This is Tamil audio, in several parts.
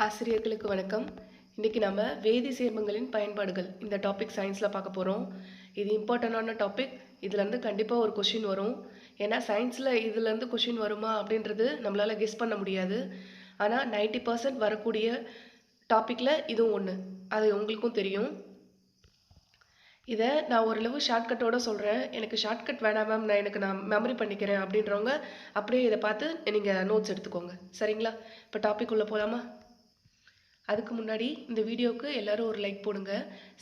ஆசிரியர்களுக்கு வணக்கம். இன்றைக்கி நம்ம வேதி சேர்மங்களின் பயன்பாடுகள் இந்த டாபிக் சயின்ஸில் பார்க்க போகிறோம். இது இம்பார்ட்டண்டான டாபிக். இதுலேருந்து கண்டிப்பாக ஒரு கொஷின் வரும். ஏன்னா சயின்ஸில் இதுலேருந்து கொஷின் வருமா அப்படின்றது நம்மளால் கெஸ் பண்ண முடியாது. ஆனால் 90% வரக்கூடிய டாப்பிக்கில் இதுவும் ஒன்று. அது உங்களுக்கும் தெரியும். இதை நான் ஓரளவு ஷார்ட்கட்டோடு சொல்கிறேன். எனக்கு ஷார்ட்கட் வேணாம் மேம், நான் மெமரி பண்ணிக்கிறேன் அப்படின்றவங்க அப்படியே இதை பார்த்து நீங்கள் நோட்ஸ் எடுத்துக்கோங்க. சரிங்களா? இப்போ டாபிக் உள்ளே போகலாமா? அதுக்கு முன்னாடி இந்த வீடியோவுக்கு எல்லோரும் ஒரு லைக் போடுங்க.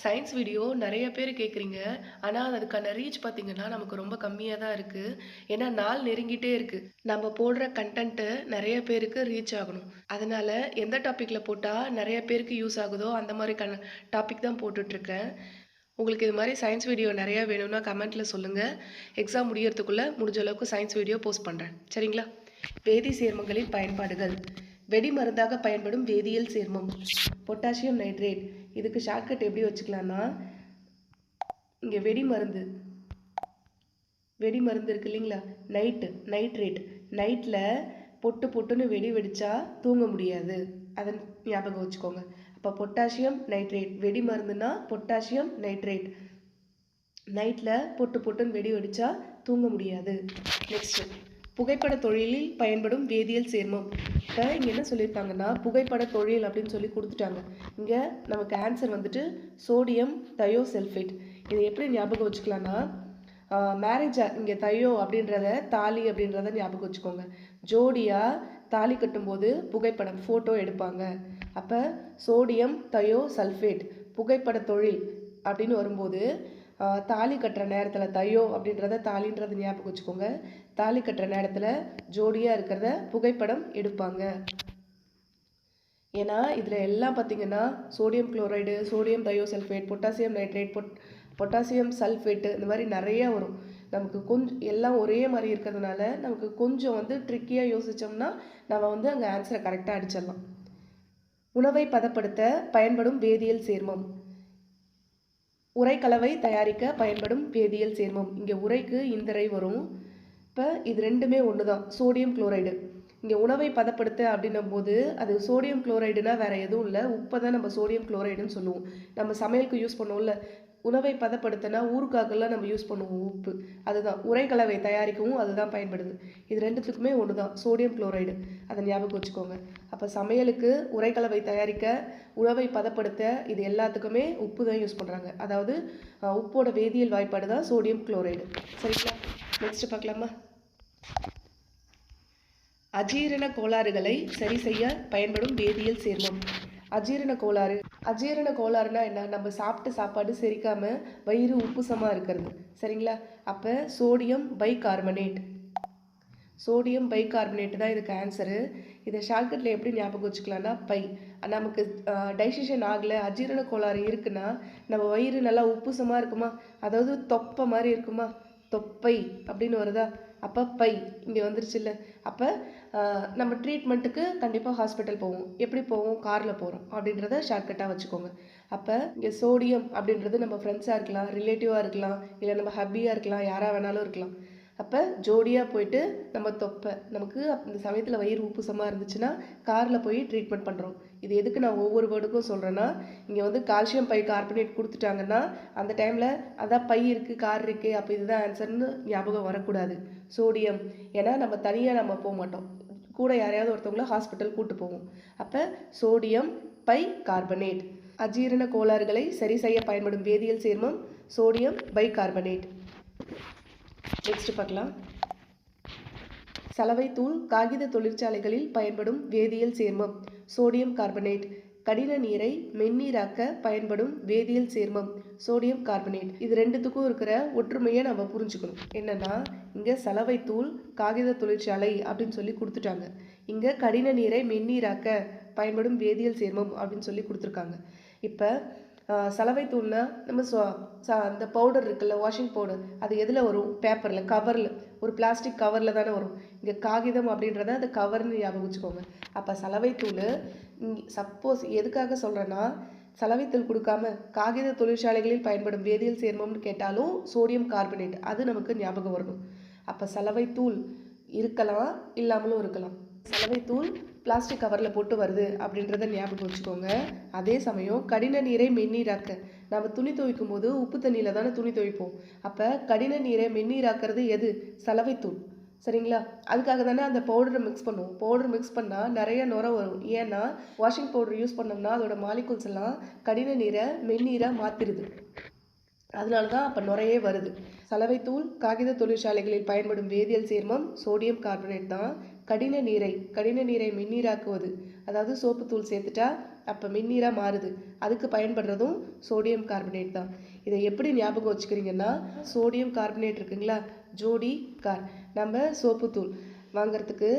சயின்ஸ் வீடியோ நிறைய பேர் கேட்குறீங்க, ஆனால் அதுக்கான ரீச் பார்த்திங்கன்னா நமக்கு ரொம்ப கம்மியாக தான் இருக்குது. ஏன்னா நாள் நெருங்கிட்டே இருக்குது. நம்ம போடுற கண்டென்ட்டு நிறைய பேருக்கு ரீச் ஆகணும். அதனால் எந்த டாப்பிக்கில் போட்டால் நிறைய பேருக்கு யூஸ் ஆகுதோ அந்த மாதிரி டாபிக் தான் போட்டுட்ருக்கேன். உங்களுக்கு இது மாதிரி சயின்ஸ் வீடியோ நிறையா வேணும்னா கமெண்ட்டில் சொல்லுங்கள். எக்ஸாம் முடியறதுக்குள்ளே முடிஞ்ச அளவுக்கு சயின்ஸ் வீடியோ போஸ்ட் பண்ணுறேன். சரிங்களா? வேதி சேர்மங்களின் பயன்பாடுகள். வெடி மருந்தாக பயன்படும் வேதியியல் சேர்மம் பொட்டாசியம் நைட்ரேட். இதுக்கு ஷார்ட்கட் எப்படி வச்சுக்கலாம்னா, இங்கே வெடி மருந்து இருக்கு இல்லைங்களா, நைட்ரேட். நைட்டில் பொட்டுன்னு வெடி வெடிச்சா தூங்க முடியாது, அதை ஞாபகம் வச்சுக்கோங்க. அப்போ பொட்டாசியம் நைட்ரேட், வெடி மருந்துன்னா பொட்டாசியம் நைட்ரேட். நைட்டில் பொட்டுன்னு வெடி வெடிச்சா தூங்க முடியாது. நெக்ஸ்ட், புகைப்பட தொழிலில் பயன்படும் வேதியியல் சேர்மம். இப்போ இங்கே என்ன சொல்லியிருக்காங்கன்னா, புகைப்பட தொழில் அப்படின்னு சொல்லி கொடுத்துட்டாங்க. இங்கே நமக்கு ஆன்சர் வந்துட்டு சோடியம் தயோசல்ஃபேட். இதை எப்படி ஞாபகம் வச்சுக்கலான்னா, மேரேஜாக இங்கே தையோ அப்படின்றத தாலி அப்படின்றத ஞாபகம் வச்சுக்கோங்க. ஜோடியாக தாலி கட்டும்போது புகைப்படம் ஃபோட்டோ எடுப்பாங்க. அப்போ சோடியம் தயோசல்ஃபேட் புகைப்பட தொழில் அப்படின்னு வரும்போது தாலி கட்டுற நேரத்தில் தையோ அப்படின்றத தாலின்றத ஞாபகம் வச்சுக்கோங்க. தாலி கட்டுற நேரத்தில் ஜோடியாக இருக்கிறத புகைப்படம் எடுப்பாங்க. ஏன்னா இதில் எல்லாம் பார்த்திங்கன்னா sodium chloride, sodium thiosulphate, potassium nitrate, potassium sulphate, இந்த மாதிரி நிறையா வரும். நமக்கு கொஞ்சம் எல்லாம் ஒரே மாதிரி இருக்கிறதுனால நமக்கு கொஞ்சம் ட்ரிக்கியாக யோசித்தோம்னா நம்ம அங்கே ஆன்சரை கரெக்டாக அடிச்சிடலாம். உணவை பதப்படுத்த பயன்படும் வேதியியல் சேர்மம். உரைக்கலவை தயாரிக்க பயன்படும் வேதியியல் சேர்மம். இங்கே உரைக்கு இந்தரை வரும். இப்போ இது ரெண்டுமே ஒன்று தான், சோடியம் குளோரைடு. இங்கே உணவை பதப்படுத்த அப்படின்னும் போது அது சோடியம் குளோரைடுனா வேறு எதுவும் இல்லை, உப்பை தான் நம்ம சோடியம் குளோரைடுன்னு சொல்லுவோம். நம்ம சமையலுக்கு யூஸ் பண்ணுவோம்ல, உணவை பதப்படுத்தினா ஊறுகாக்கெல்லாம் நம்ம யூஸ் பண்ணுவோம் உப்பு, அதுதான். உரைக்கலவை தயாரிக்கவும் அதுதான் பயன்படுது. இது ரெண்டுத்துக்குமே ஒன்று தான், சோடியம் குளோரைடு. அதை ஞாபகம் வச்சுக்கோங்க. அப்போ சமையலுக்கு, உரைக்கலவை தயாரிக்க, உணவை பதப்படுத்த, இது எல்லாத்துக்குமே உப்பு தான் யூஸ் பண்ணுறாங்க. அதாவது உப்போட வேதியியல் வாய்ப்பாடு தான் சோடியம் குளோரைடு. சரிங்களா? நெக்ஸ்ட் பார்க்கலாமா? அஜீரண கோளாறுகளை சரி செய்ய பயன்படும் வேதியியல் சேர்மம். அஜீரண கோளாறுனா என்ன? நம்ம சாப்பிட்ட சாப்பாடு செரிக்காமல் வயிறு உப்புசமாக இருக்கிறது. சரிங்களா? அப்போ சோடியம் பைகார்பனேட் தான் இதுக்கு ஆன்சரு. இதை ஷார்ட்கட்டில் எப்படி ஞாபகம் வச்சுக்கலாம்னா, நமக்கு டைஜஷன் ஆகலை, அஜீரண கோளாறு இருக்குன்னா நம்ம வயிறு நல்லா உப்புசமாக இருக்குமா, அதாவது தொப்பை மாதிரி இருக்குமா, தொப்பை அப்படின்னு வருதா, அப்போ இங்கே வந்துருச்சு இல்லை. அப்போ நம்ம ட்ரீட்மெண்ட்டுக்கு கண்டிப்பாக ஹாஸ்பிட்டல் போவோம். எப்படி போவோம்? காரில் போகிறோம் அப்படின்றத ஷார்ட்கட்டாக வச்சுக்கோங்க. அப்போ இங்கே சோடியம் அப்படின்றது நம்ம ஃப்ரெண்ட்ஸாக இருக்கலாம், ரிலேட்டிவாக இருக்கலாம், இல்லை நம்ம ஹப்பியாக இருக்கலாம், யாராக வேணாலும் இருக்கலாம். அப்போ ஜோடியாக போயிட்டு நம்ம தொப்பை, நமக்கு அந்த சமயத்தில் வயிறு உப்புசமாக இருந்துச்சுன்னா காரில் போய் ட்ரீட்மெண்ட் பண்ணுறோம். இது எதுக்கு நான் ஒவ்வொரு வேர்டுக்கும் சொல்கிறேன்னா, இங்கே கால்சியம் கார்பனேட் கொடுத்துட்டாங்கன்னா அந்த டைமில் அதான் இருக்குது, கார் இருக்குது, அப்போ இதுதான் ஆன்சர்னு ஞாபகம் வரக்கூடாது. சோடியம், ஏன்னா நம்ம தனியாக போக மாட்டோம், கூட யாரையாவது ஒருத்தவங்கள ஹாஸ்பிட்டல் கூட்டு போவோம். அப்போ சோடியம் கார்பனேட். அஜீரண கோளாறுகளை சரி செய்ய பயன்படும் வேதியியல் சேர்மம் சோடியம் கார்பனேட். நெக்ஸ்ட் பார்க்கலாம். சலவைத்தூள் காகித தொழிற்சாலைகளில் பயன்படும் வேதியியல் சேர்மம் சோடியம் கார்பனேட். கடின நீரை மென்னீராக்க பயன்படும் வேதியியல் சேர்மம் சோடியம் கார்பனேட். இது ரெண்டுத்துக்கும் இருக்கிற ஒற்றுமையை நம்ம புரிஞ்சுக்கணும். என்னன்னா, இங்கே சலவைத்தூள் காகித தொழிற்சாலை அப்படின்னு சொல்லி கொடுத்துட்டாங்க. இங்கே கடின நீரை மென்னீராக்க பயன்படும் வேதியியல் சேர்மம் அப்படின்னு சொல்லி கொடுத்துருக்காங்க. இப்போ சலவைத்தூள்னா நம்ம அந்த பவுடர் இருக்குல்ல, வாஷிங் பவுடர், அது எதில் வரும்? பேப்பரில், கவரில், ஒரு பிளாஸ்டிக் கவரில் தானே வரும். இங்கே காகிதம் அப்படின்றத அது கவர்னு ஞாபகம் வச்சுக்கோங்க. அப்போ சலவைத்தூள் சப்போஸ் எதுக்காக சொல்கிறேன்னா, சலவைத்தூள் கொடுக்காம காகித தொழிற்சாலைகளில் பயன்படும் வேதியியல் சேர்மம்னு கேட்டாலும் சோடியம் கார்பனேட் அது நமக்கு ஞாபகம் வரணும். அப்போ சலவைத்தூள் இருக்கலாம், இல்லாமலும் இருக்கலாம். சலவைத்தூள் பிளாஸ்டிக் கவரில் போட்டு வருது அப்படின்றத ஞாபகம் வச்சுக்கோங்க. அதே சமயம் கடின நீரை மென்னீராக்க, நம்ம துணி துவைக்கும் போது உப்பு தண்ணியில் தானே துணி துவைப்போம். அப்போ கடின நீரை மென்னீராக்கிறது எது? சலவைத்தூள். சரிங்களா? அதுக்காக தானே அந்த பவுடரை மிக்ஸ் பண்ணுவோம். பவுடர் மிக்ஸ் பண்ணால் நிறைய நுரை வரும். ஏன்னா வாஷிங் பவுடர் யூஸ் பண்ணோம்னா அதோட மாலிகூல்ஸ் எல்லாம் கடின நீரை மென்னீராக மாற்றிடுது. அதனால தான் அப்போ நுரையே வருது. சலவைத்தூள் காகித தொழிற்சாலைகளில் பயன்படும் வேதியியல் சேர்மம் சோடியம் கார்பனேட் தான். கடின நீரை மென்னீராக்குவது, அதாவது சோப்பு தூள் சேர்த்துட்டா அப்போ மென்னீராக மாறுது. அதுக்கு பயன்படுறதும் சோடியம் கார்பனேட் தான். இதை எப்படி ஞாபகம் வச்சுக்கிறீங்கன்னா, சோடியம் கார்பனேட் இருக்குங்களா, ஜோடி கார். நம்ம சோப்பு தூள் வாங்கிறதுக்கு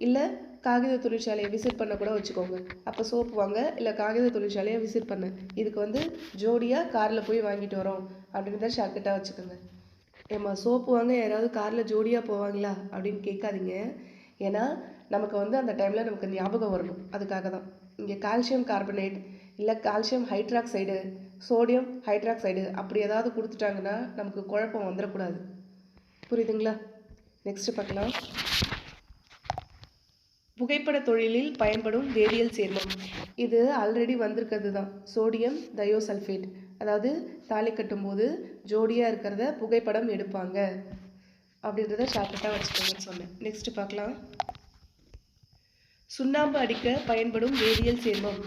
இல்லை காகித தொழிற்சாலையை விசிட் பண்ண கூட வச்சுக்கோங்க. அப்போ சோப்பு வாங்க இல்லை காகித தொழிற்சாலையை விசிட் பண்ண, இதுக்கு ஜோடியாக காரில் போய் வாங்கிட்டு வரோம் அப்படின்னு தான் ஷார்ட்கட்டாக வச்சுக்கோங்க. ஏம்மா சோப்பு வாங்க யாராவது காரில் ஜோடியாக போவாங்களா அப்படின்னு கேட்காதீங்க. ஏன்னா நமக்கு அந்த டைமில் நமக்கு ஞாபகம் வரணும். அதுக்காக தான். இங்கே கால்சியம் கார்பனேட் இல்லை கால்சியம் ஹைட்ராக்சைடு, சோடியம் ஹைட்ராக்சைடு அப்படி ஏதாவது கொடுத்துட்டாங்கன்னா நமக்கு குழப்பம் வந்துடக்கூடாது. புரியுதுங்களா? நெக்ஸ்ட் பார்க்கலாம். புகைப்பட தொழிலில் பயன்படும் வேதியியல் சேர்மம். இது ஆல்ரெடி வந்திருக்கிறது தான். சோடியம் தயோசல்ஃபேட், அதாவது தாலி கட்டும்போது ஜோடியாக இருக்கிறத புகைப்படம் எடுப்பாங்க அப்படின்றத ஷார்ட்டாக வச்சுக்கோங்கன்னு சொன்னேன். நெக்ஸ்ட் பார்க்கலாம். சுண்ணாம்பு அடிக்க பயன்படும் வேதியியல் சேர்மம்.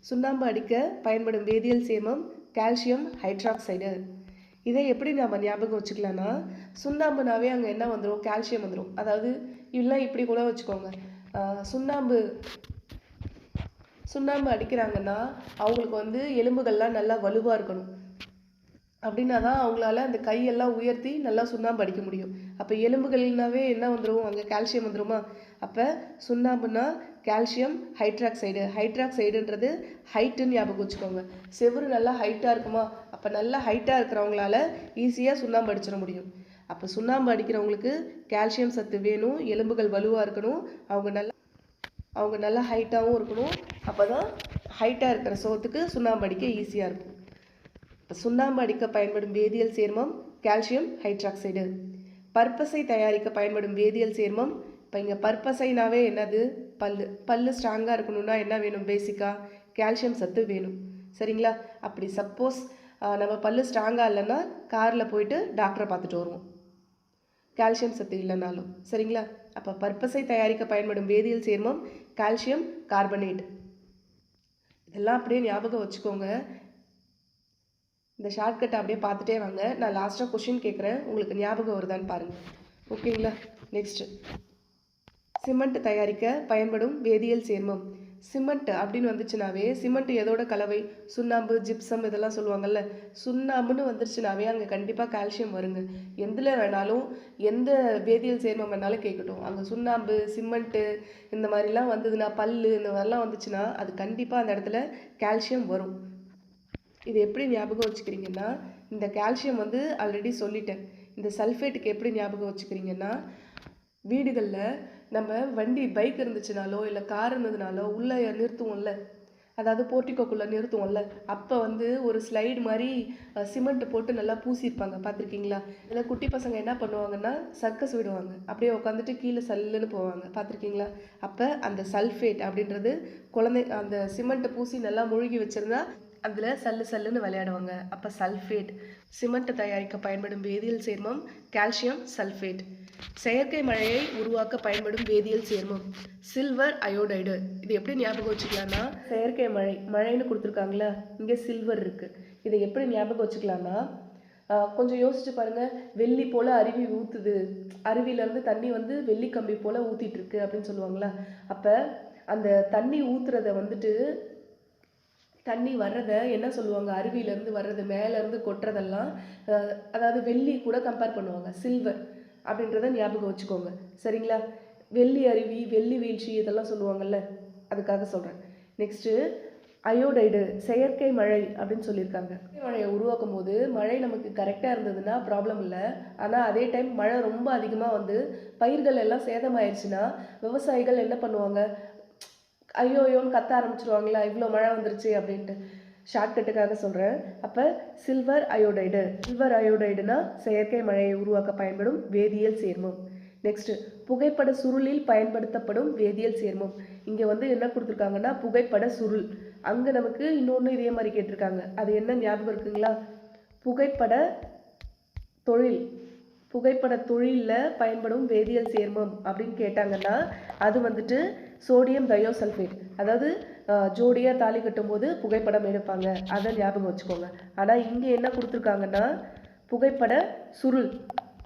சுண்ணாம்பு அடிக்க பயன்படும் வேதியியல் சேர்மம் கால்சியம் ஹைட்ராக்சைடு. இதை எப்படி நாம் ஞாபகம் வச்சுக்கலாம்னா, சுண்ணாம்புனாவே அங்கே என்ன வந்துடும்? கால்சியம் வந்துடும். அதாவது இல்லை இப்படி கூட வச்சுக்கோங்க. சுண்ணாம்பு அடிக்கிறாங்கன்னா அவங்களுக்கு எலும்புகள்லாம் நல்லா வலுவாக இருக்கணும். அப்படின்னா தான் அவங்களால அந்த கையெல்லாம் உயர்த்தி நல்லா சுண்ணாம்பு அடிக்க முடியும். அப்போ எலும்புகள்னாவே என்ன வந்துடும்? அங்கே கால்சியம் வந்துடுமா? அப்போ சுண்ணாம்புனா கால்சியம் ஹைட்ராக்சைடு. ஹைட்ராக்சைடுன்றது ஹைட்டுன்னு ஞாபகம் வச்சுக்கோங்க. செவுறு நல்லா ஹைட்டாக இருக்குமா? அப்போ நல்லா ஹைட்டாக இருக்கிறவங்களால ஈஸியாக சுண்ணாம்பு அடிச்சிட முடியும். அப்போ சுண்ணாம்பு அடிக்கிறவங்களுக்கு கால்சியம் சத்து வேணும், எலும்புகள் வலுவாக இருக்கணும், அவங்க நல்லா ஹைட்டாகவும் இருக்கணும். அப்போ தான் ஹைட்டாக இருக்கிற சோத்துக்கு சுண்ணாம்பு அடிக்க ஈஸியாக இருக்கும். இப்போ சுண்ணாம்பு அடிக்க பயன்படும் வேதியியல் சேர்மம் கால்சியம் ஹைட்ராக்சைடு. பற்பசை தயாரிக்க பயன்படும் வேதியியல் சேர்மம். இப்போ இங்கே பற்பசைனாவே என்னது? பல்லு ஸ்ட்ராங்காக இருக்கணும்னா என்ன வேணும்? பேசிக்காக கால்சியம் சத்து வேணும். சரிங்களா? அப்படி சப்போஸ் நம்ம பல்லு ஸ்ட்ராங்காக இல்லைன்னா காரில் போயிட்டு டாக்டரை பார்த்துட்டு வருவோம், கால்சியம் சத்து இல்லைனாலும். சரிங்களா? அப்போ பற்பசை தயாரிக்க பயன்படும் வேதியியல் சேர்மம் கால்சியம் கார்பனேட். இதெல்லாம் அப்படியே ஞாபகம் வச்சுக்கோங்க. இந்த ஷார்ட்கட்டை அப்படியே பார்த்துட்டே வாங்க. நான் லாஸ்ட்டாக கொஷின் கேட்குறேன், உங்களுக்கு ஞாபகம் வருதான்னு பாருங்கள். ஓகேங்களா? நெக்ஸ்ட்டு, சிமெண்ட் தயாரிக்க பயன்படும் வேதியியல் சேர்மம். சிமெண்ட் அப்படின்னு வந்துச்சுனாவே, சிமெண்ட் எதோட கலவை? சுண்ணாம்பு, ஜிப்சம் இதெல்லாம் சொல்லுவாங்கல்ல. சுண்ணாம்புன்னு வந்துருச்சுனாவே அங்கே கண்டிப்பாக கால்சியம் வருங்க. எதில் வேணாலும் எந்த வேதியியல் சேர்மம் வேணாலும் கேட்கட்டும், அங்கே சுண்ணாம்பு, சிமெண்ட்டு இந்த மாதிரிலாம் வந்ததுன்னா, பல்லு இந்த மாதிரிலாம் வந்துச்சுன்னா அது கண்டிப்பாக அந்த இடத்துல கால்சியம் வரும். இது எப்படி ஞாபகம் வச்சுக்கிறீங்கன்னா, இந்த கால்சியம் ஆல்ரெடி சொல்லிட்டேன். இந்த சல்ஃபேட்டுக்கு எப்படி ஞாபகம் வச்சுக்கிறீங்கன்னா, வீடுகளில் நம்ம வண்டி பைக் இருந்துச்சுனாலோ இல்லை கார் இருந்ததுனாலோ உள்ளே நிறுத்துவோம்ல, அதாவது போர்ட்டிக்கோக்குள்ளே நிறுத்துவோம்ல, அப்போ ஒரு ஸ்லைடு மாதிரி சிமெண்ட் போட்டு நல்லா பூசியிருப்பாங்க. பார்த்துருக்கீங்களா? இதில் குட்டி பசங்க என்ன பண்ணுவாங்கன்னா சர்க்கஸ் விடுவாங்க, அப்படியே உட்காந்துட்டு கீழே சல்லுன்னு போவாங்க. பார்த்துருக்கீங்களா? அப்போ அந்த சல்ஃபேட் அப்படின்றது அந்த சிமெண்ட்டை பூசி நல்லா முழுகி வச்சுருந்தா அதில் சல்லுன்னு விளையாடுவாங்க. அப்போ சல்ஃபேட். சிமெண்ட் தயாரிக்க பயன்படும் வேதியியல் சேர்மம் கால்சியம் சல்ஃபேட். செயற்கை மழையை உருவாக்க பயன்படும் வேதியியல் சேர்மம் சில்வர் அயோடைடு. இது எப்படி ஞாபகம் வச்சுக்கலாம்னா, செயற்கை மழைன்னு கொடுத்துருக்காங்களா, இங்கே சில்வர் இருக்குது. இதை எப்படி ஞாபகம் வச்சுக்கலாம்னா, கொஞ்சம் யோசிச்சு பாருங்கள். வெள்ளி போல் அருவி ஊற்றுது, அருவியிலேருந்து தண்ணி வெள்ளி கம்பி போல் ஊற்றிட்டு இருக்கு அப்படின்னு சொல்லுவாங்களா. அப்போ அந்த தண்ணி ஊற்றுறத தண்ணி வர்றதை என்ன சொல்லுவாங்க? அருவியிலேருந்து வர்றது, மேலேருந்து கொட்டுறதெல்லாம் அதாவது வெள்ளி கூட கம்பேர் பண்ணுவாங்க, சில்வர் அப்படின்றத ஞாபகம் வச்சுக்கோங்க. சரிங்களா? வெள்ளி அருவி, வெள்ளி வீழ்ச்சி இதெல்லாம் சொல்லுவாங்கள்ல, அதுக்காக சொல்கிறேன். நெக்ஸ்ட்டு அயோடைடு, செயற்கை மழை அப்படின்னு சொல்லியிருக்காங்க. மழையை உருவாக்கும் போது மழை நமக்கு கரெக்டாக இருந்ததுன்னா ப்ராப்ளம் இல்லை. ஆனால் அதே டைம் மழை ரொம்ப அதிகமாக பயிர்கள் எல்லாம் சேதமாயிடுச்சுன்னா விவசாயிகள் என்ன பண்ணுவாங்க? ஐயோயோன்னு கத்த ஆரம்பிச்சிருவாங்களா, இவ்வளோ மழை வந்துருச்சு அப்படின்ட்டு. ஷார்ட்கட்டுக்காக சொல்கிறேன். அப்போ சில்வர் அயோடைடுனா செயற்கை மழையை உருவாக்க பயன்படும் வேதியியல் சேர்மம். நெக்ஸ்ட்டு புகைப்பட சுருளில் பயன்படுத்தப்படும் வேதியியல் சேர்மம். இங்கே வந்து என்ன கொடுத்துருக்காங்கன்னா புகைப்பட சுருள். அங்கே நமக்கு இன்னொன்று இதே மாதிரி கேட்டிருக்காங்க. அது என்ன ஞாபகம் இருக்குங்களா? புகைப்பட தொழில். புகைப்பட தொழிலில் பயன்படும் வேதியியல் சேர்மம் அப்படின்னு கேட்டாங்கன்னா அது வந்துட்டு சோடியம் தயோசல்ஃபேட். அதாவது ஜோடியாக தாலி கட்டும்போது புகைப்படம் எடுப்பாங்க, அதை ஞாபகம் வச்சுக்கோங்க. ஆனால் இங்கே என்ன கொடுத்துருக்காங்கன்னா புகைப்பட சுருள்.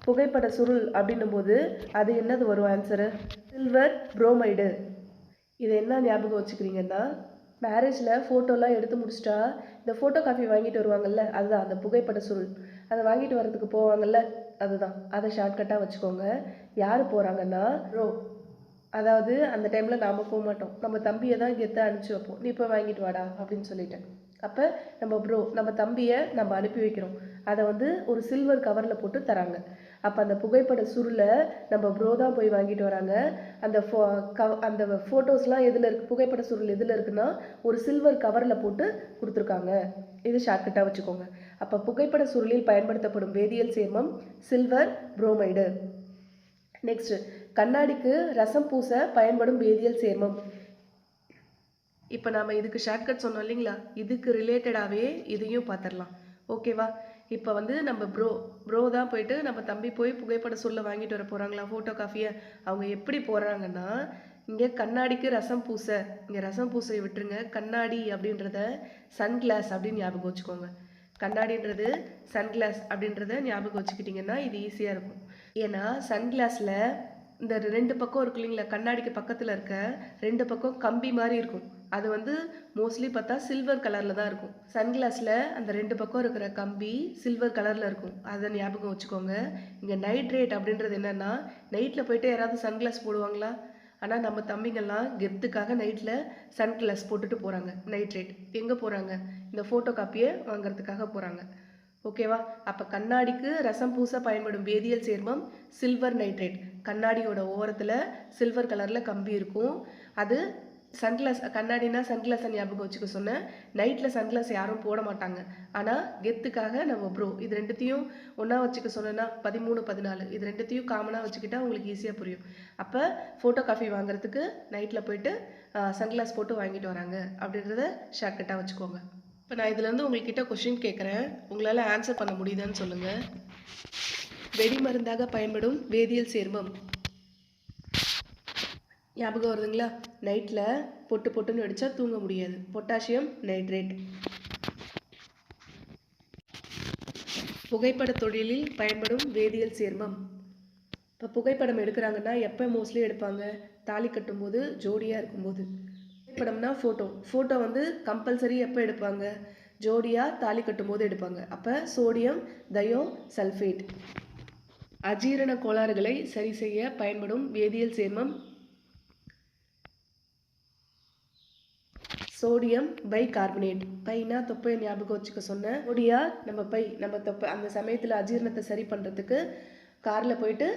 புகைப்பட சுருள் அப்படின்னும் போது அது என்னது வரும் ஆன்சரு? Silver bromide. இதை என்ன ஞாபகம் வச்சுக்கிறீங்கன்னா மேரேஜில் ஃபோட்டோலாம் எடுத்து முடிச்சிட்டா இந்த ஃபோட்டோ காப்பி வாங்கிட்டு வருவாங்கல்ல, அதுதான் அந்த புகைப்பட சுருள். அதை வாங்கிட்டு வரதுக்கு போவாங்கல்ல, அதுதான். அதை ஷார்ட்கட்டாக வச்சுக்கோங்க. யார் போகிறாங்கன்னா ப்ரோ. அதாவது அந்த டைமில் நாம் போக மாட்டோம், நம்ம தம்பியை தான் கெத்த அனுப்பிச்சி வைப்போம். நீ இப்போ வாங்கிட்டு வாடா அப்படின்னு சொல்லிட்டேன். அப்போ நம்ம ப்ரோ நம்ம தம்பியை நம்ம அனுப்பி வைக்கிறோம். அதை வந்து ஒரு சில்வர் கவரில் போட்டு தராங்க. அப்போ அந்த புகைப்பட சுருளை நம்ம ப்ரோ தான் போய் வாங்கிட்டு வராங்க. அந்த அந்த ஃபோட்டோஸ்லாம் எதில் இருக்குது? புகைப்பட சுருள் எதில் இருக்குன்னா ஒரு சில்வர் கவரில் போட்டு கொடுத்துருக்காங்க. இது ஷார்ட்கட்டாக வச்சுக்கோங்க. அப்போ புகைப்பட சுருளில் பயன்படுத்தப்படும் வேதியியல் சேர்மம் சில்வர் புரோமைடு. நெக்ஸ்ட்டு கண்ணாடிக்கு ரசம் பூச பயன்படும் வேதியியல் சேர்மம். இப்போ நாம் இதுக்கு ஷார்ட்கட் சொன்னோம் இல்லைங்களா, இதுக்கு ரிலேட்டடாகவே இதையும் பார்த்துடலாம். ஓகேவா? இப்போ வந்து நம்ம ப்ரோ தான் போயிட்டு நம்ம தம்பி போய் புகைப்பட சுருளை வாங்கிட்டு வர போகிறாங்களா ஃபோட்டோ காஃபியை. அவங்க எப்படி போகிறாங்கன்னா இங்கே கண்ணாடிக்கு ரசம் பூச. இங்கே ரசம் பூசை விட்டுருங்க. கண்ணாடி அப்படின்றத சன்கிளாஸ் அப்படின்னு ஞாபகம் வச்சுக்கோங்க. கண்ணாடின்றது சன்கிளாஸ் அப்படின்றத ஞாபகம் வச்சுக்கிட்டிங்கன்னா இது ஈஸியாக இருக்கும். ஏன்னா சன்கிளாஸில் இந்த ரெண்டு பக்கம் இருக்கு இல்லைங்களா, கண்ணாடிக்கு பக்கத்தில் இருக்க ரெண்டு பக்கம் கம்பி மாதிரி இருக்கும். அது வந்து மோஸ்ட்லி பார்த்தா சில்வர் கலரில் தான் இருக்கும். சன்கிளாஸில் அந்த ரெண்டு பக்கம் இருக்கிற கம்பி சில்வர் கலரில் இருக்கும். அதை ஞாபகம் வச்சுக்கோங்க. இங்கே நைட்ரேட் அப்படின்றது என்னென்னா நைட்டில் போயிட்டு யாராவது சன்கிளாஸ் போடுவாங்களா? ஆனால் நம்ம தம்பிங்கள்லாம் கெத்துக்காக நைட்டில் சன்கிளாஸ் போட்டுட்டு போகிறாங்க. நைட்ரேட் எங்கே போகிறாங்க? இந்த ஃபோட்டோ காப்பியை வாங்கிறதுக்காக போகிறாங்க. ஓகேவா? அப்போ கண்ணாடிக்கு ரசம் பூச பயன்படும் வேதியியல் சேர்மம் சில்வர் நைட்ரேட். கண்ணாடியோட ஓரத்தில் சில்வர் கலரில் கம்பி இருக்கும். அது சன்கிளாஸ். கண்ணாடினா சன்கிளாஸை ஞாபகம் வச்சுக்க சொன்னேன். நைட்டில் சன்கிளாஸ் யாரும் போட மாட்டாங்க. ஆனால் கெத்துக்காக நம்ம ப்ரோ இது ரெண்டுத்தையும் ஒன்றா வச்சுக்க சொன்னேன்னா 13, 14 இது ரெண்டுத்தையும் காமனாக வச்சுக்கிட்டா உங்களுக்கு ஈஸியாக புரியும். அப்போ ஃபோட்டோ காஃபி வாங்குறதுக்கு நைட்டில் போயிட்டு சன்கிளாஸ் போட்டு வாங்கிட்டு வராங்க அப்படின்றத ஷார்ட்கட்டாக வச்சுக்கோங்க. இப்போ நான் இதுலேருந்து உங்கள்கிட்ட கொஷின் கேட்குறேன், உங்களால் ஆன்சர் பண்ண முடியுதான்னு சொல்லுங்கள். வெடிமருந்தாக பயன்படும் வேதியியல் சேர்மம் ஞாபகம் வருதுங்களா? நைட்டில் பொட்டுன்னு வெடிச்சா தூங்க முடியாது. Potassium nitrate. புகைப்பட தொழிலில் பயன்படும் வேதியியல் சேர்மம். இப்போ புகைப்படம் எடுக்கிறாங்கன்னா எப்போ மோஸ்ட்லி எடுப்பாங்க? தாலி கட்டும்போது, ஜோடியாக இருக்கும்போது. புகைப்படம்னா ஃபோட்டோ வந்து கம்பல்சரி எப்போ எடுப்பாங்க? ஜோடியாக தாலி கட்டும்போது எடுப்பாங்க. அப்போ சோடியம் தயோசல்ஃபேட். அஜீரண கோளாறுகளை சரி செய்ய பயன்படும் வேதியியல் சேர்மம் சோடியம் பைகார்பனேட். பைனா தொப்பையை ஞாபகம் வச்சுக்க சொன்னேன். சோடியா நம்ம தொப்பை அந்த சமயத்தில் அஜீரணத்தை சரி பண்ணுறதுக்கு காரில் போயிட்டு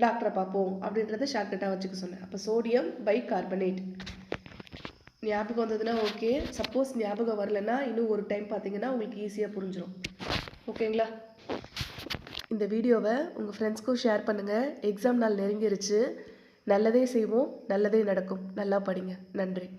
டாக்டரை பார்ப்போம் அப்படின்றத ஷார்ட்கட்டாக வச்சுக்க சொன்னேன். அப்போ சோடியம் பைகார்பனேட் ஞாபகம் வந்ததுன்னா ஓகே. சப்போஸ் ஞாபகம் வரலன்னா இன்னும் ஒரு டைம் பார்த்தீங்கன்னா உங்களுக்கு ஈஸியாக புரிஞ்சிடும். ஓகேங்களா? இந்த வீடியோவை உங்கள் ஃப்ரெண்ட்ஸ்க்கும் ஷேர் பண்ணுங்கள். எக்ஸாம் நாள் நெருங்கிருச்சு. நல்லதே செய்வோம், நல்லதே நடக்கும். நல்லா படிங்க. நன்றி.